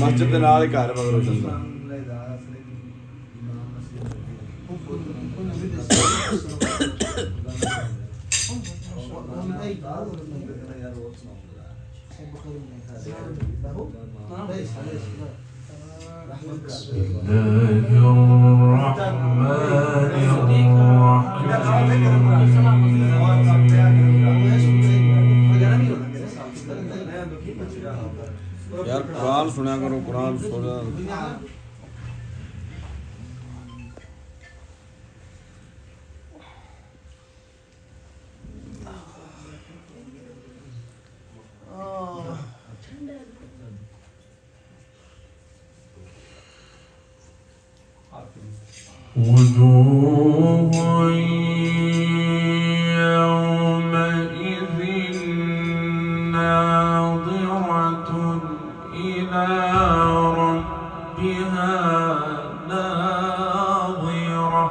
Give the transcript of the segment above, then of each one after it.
ਮਸਜਿਦ ਦੇ ਨਾਲ ਹੀ ਘਰ ਮਗਰ ਰੋਸ਼ਨ ਦਾ यार कुरान सुना करो कुरान सुना وجوه يومئذ ناظرة إلى ربها ناظرة.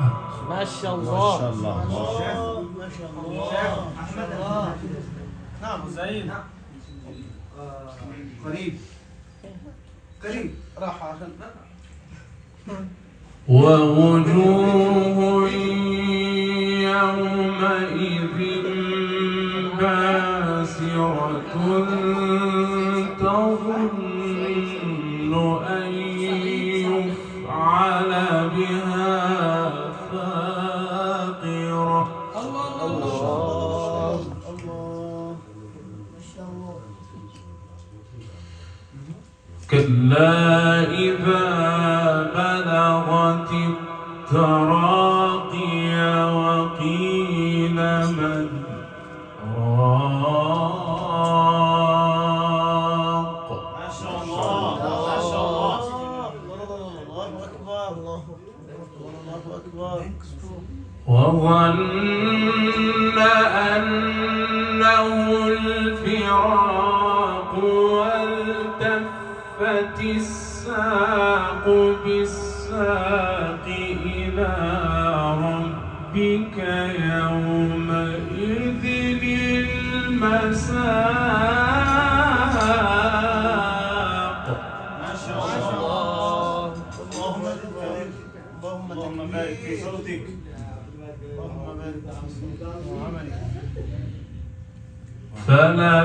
ما شاء الله ما شاء الله ما شاء الله. نعم زين. قريب راح عشان ووجوه يومئذ باسرة تظن أن يفعل بها فاقرة. الله ما شاء الله. كلا إذا بلغت التراقي وقيل من راق. ما شاء الله ما شاء الله. الله أكبر الله أكبر. وظن أنه الفراق والتفت الساق بالساق إلى ربك يومئذ المساق. ما شاء الله. اللهم بارك في صوتك. اللهم بارك في صوتك وعملك. فلا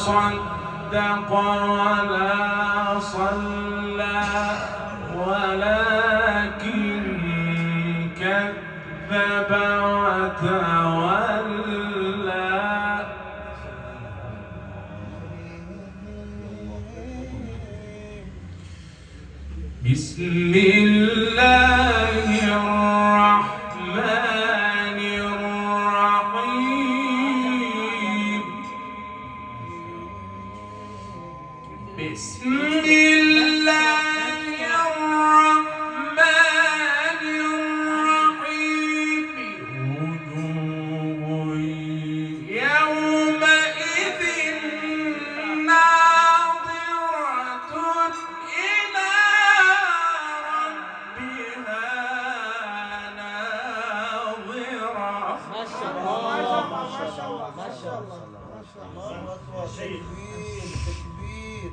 صدق ولا صلى ولكن كذب وتولى. بسم الله الرحمن الرحيم. بسم الله الرحمن الرحيم. وجوه يومئذ ناظرة إلى ربها ناظرة. ما شاء الله ما شاء الله ما شاء الله ما شاء الله. الله أكبر. تكبير تكبير.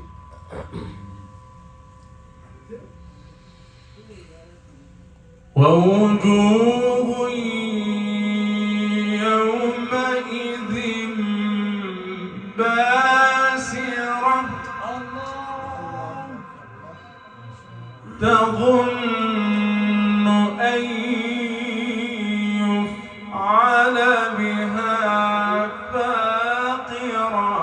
ووجوه يومئذ باسرة تظن أن يفعل بها فاقرة.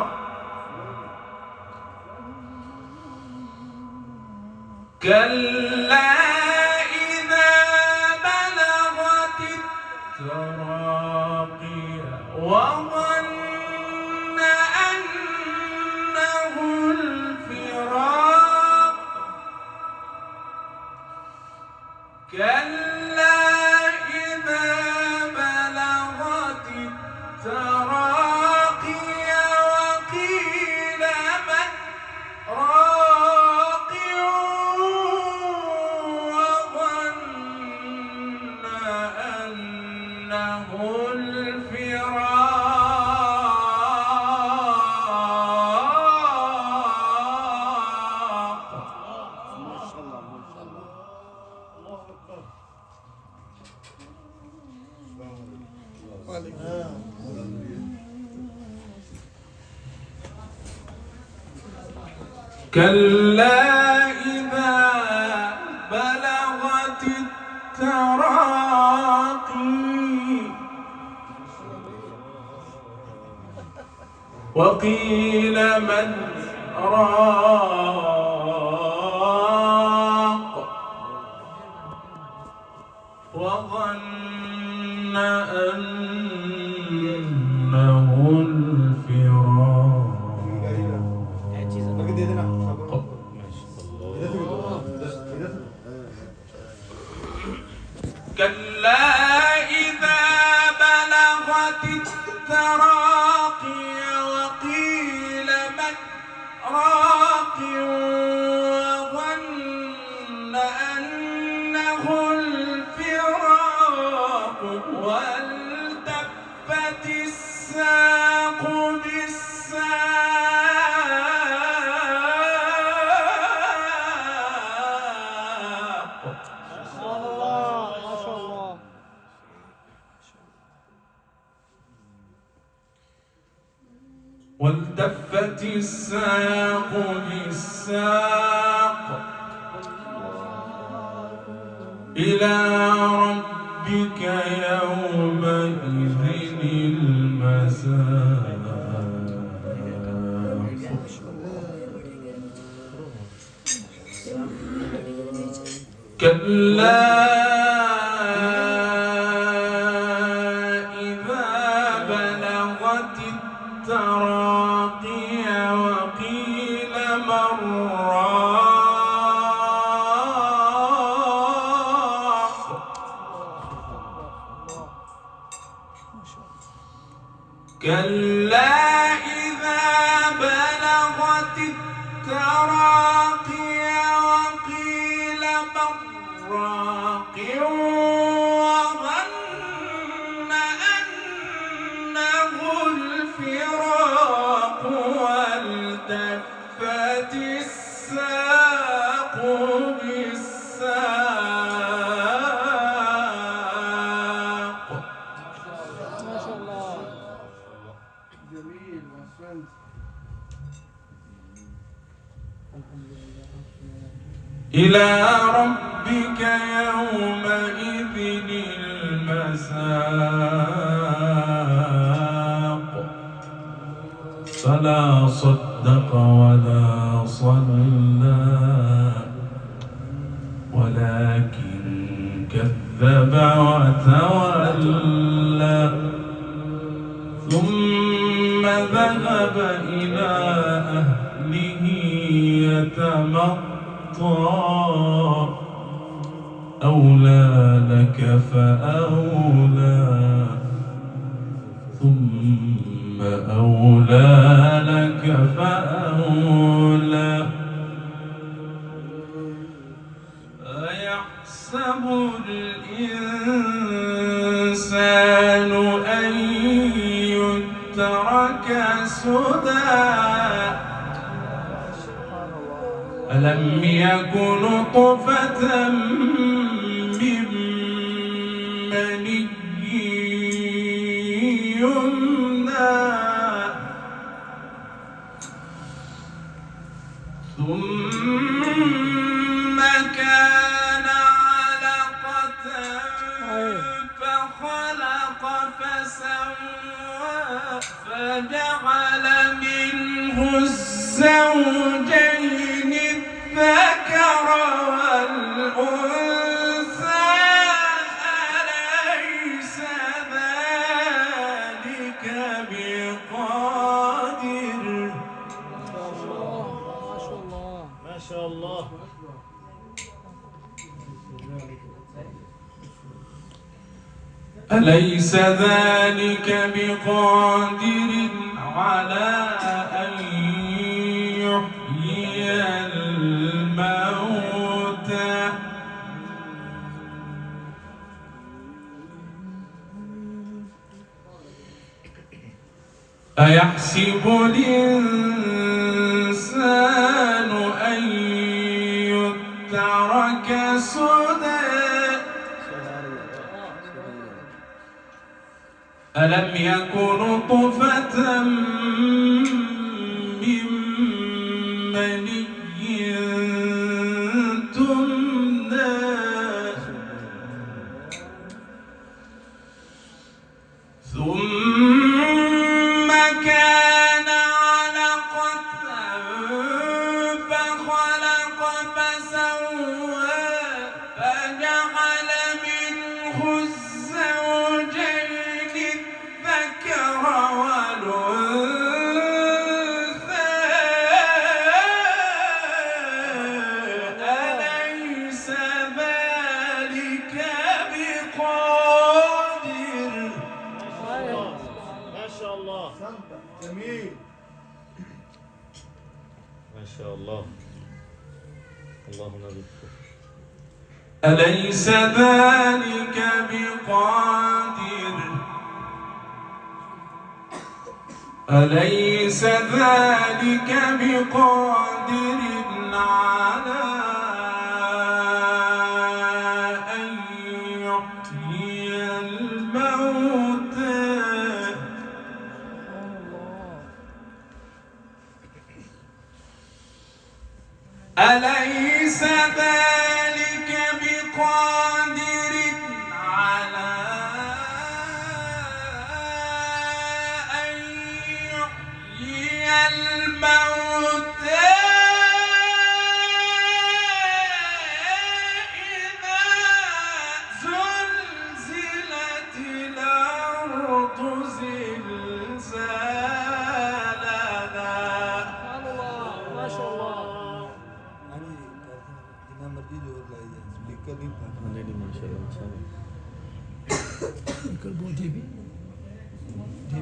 كلا إذا بلغت التراقي وظن أنه الفراق. كلا إذا بلغت التراقي وقيل من راق كلا إذا بلغت التراقي وقيل من راق وظن أنه الفراق كلا إذا بلغت التراقي وقيل من راق وظن أنه الفراق والتفت الساق بالساق ما شاء الله. والتفت الساق بالساق إلى ربك يومئذ المساق كلا إذا بلغت التراقي وقيل من راق كلا إذا بلغت التراقي وقيل من راق وظن أنه الفراق والتفت الساق بالساق ما شاء الله. جميل أحسنت. إلى ربك يومئذ المساق فلا صدق ولا صلى ولكن كذب وتولى ثم ذهب إلى أهله يتمطى أولى لك فأولى ثم أولى لك فأولى أيحسب الإنسان أن يترك سدى ألم يكن نطفة من مني يمنى ثم كان علقة فخلق فسوى فجعل منه الزوجين الذكر والأنثى أليس ذلك بقادر ما شاء الله. أليس ذلك بقادر على أن يحيي الموتى أيحسب الإنسان أن يترك سدى ألم يكن نطفة من مني كان علقة فخلق فسوى فجعل منه الزوجين الذكر والأنثى أليس ذلك بقادر ما شاء الله جميل. ما شاء الله اللهم بارك أليس ذلك بقادر أليس ذلك بقادر على أن يحيي الموتى أليس ذلك بقادر على أن يحيي الموتى إذا زلزلت الأرض زلزالها ما شاء الله.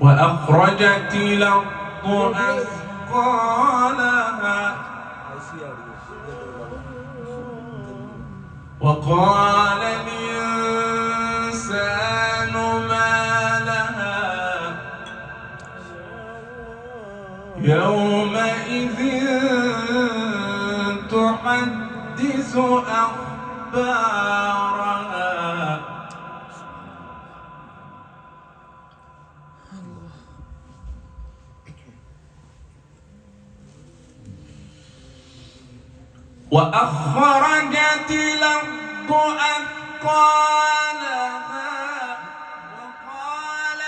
وأخرجت الأرض أثقالها وقال الإنسان ما لها يومئذ تحدث أخبارها وأخرجت الأرض أثقالها وقال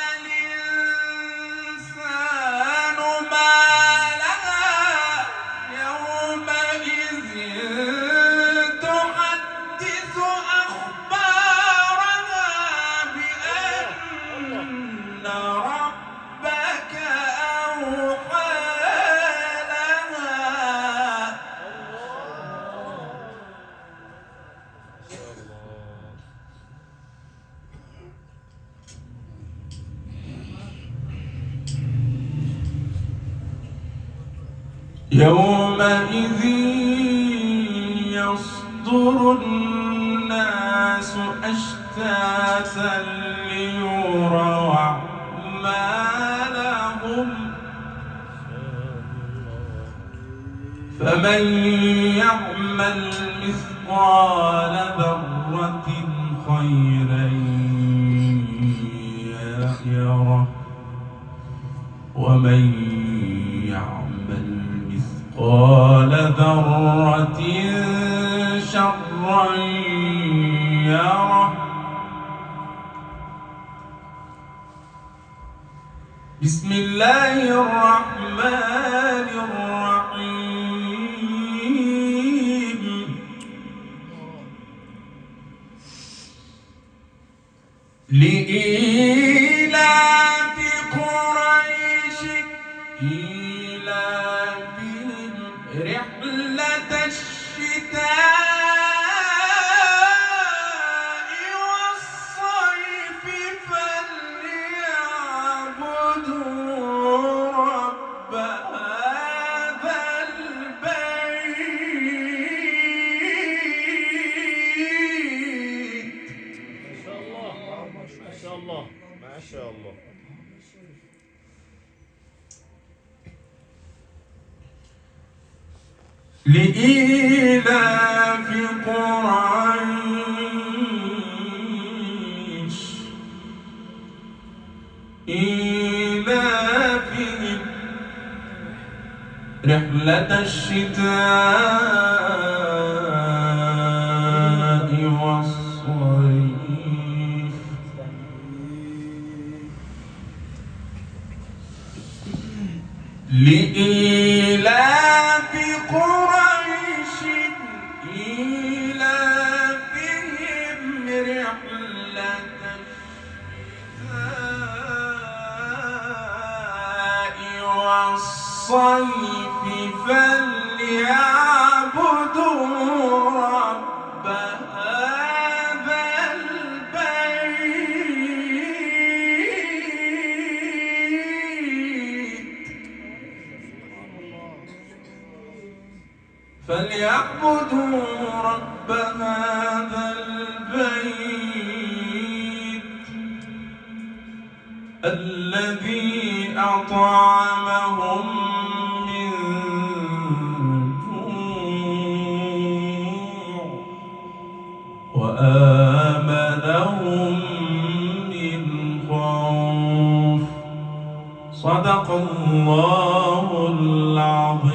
الإنسان ما لها يومئذ تحدث أخبارها بأن ربك أوحى لها يومئذ يصدر الناس أشتاتا ليروا أعمالهم فمن يعمل مثقال ذرة خيرا يره ومن يعمل مثقال ذرة شرا يره بسم الله الرحمن الرحيم لإيلاف قريش إيلافهم رحلة الشتاء والصيف فليعبدوا رب هذا البيت ما شاء الله ما شاء الله لإيلاف قريش إيلافهم رحلة الشتاء والصيف لإيلاف قريش إيلافهم رحلة الشتاء والصيف فليعبدوا رب هذا البيت فليعبدوا رب هذا البيت الذي أطعمهم من جوع وآمنهم من خوف صدق الله العظيم.